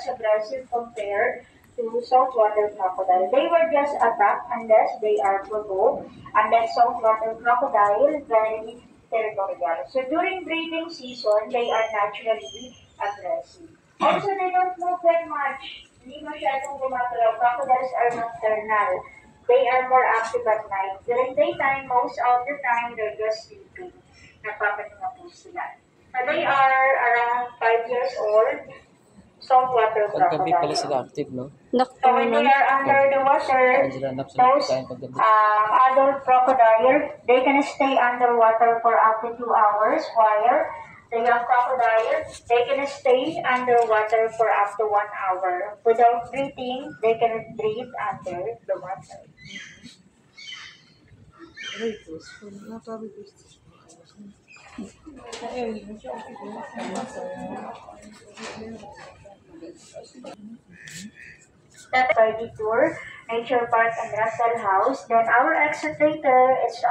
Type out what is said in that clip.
less aggressive compared to saltwater crocodile. They were just attacked unless they are provoked, unlike saltwater crocodile, very territorial. So during breeding season, they are naturally aggressive. Also, they don't move that much. Hindi masyadong gumagalaw. Crocodiles are nocturnal. They are more active at night. During daytime, most of the time, they're just sleeping. Nagpapahinga po sila. So they are around 5 years old, saltwater Paggabi pala sila crocodile. active, no? So when they are under the water, Saan sila hanap sa those pagkain paggabi? adult crocodile, they can stay underwater for up to 2 hours, while the young crocodile, they can stay underwater for up to 1 hour. Without breathing, they can breathe under the water. That's our tour, Nature Park and Russell House. Then our exit later is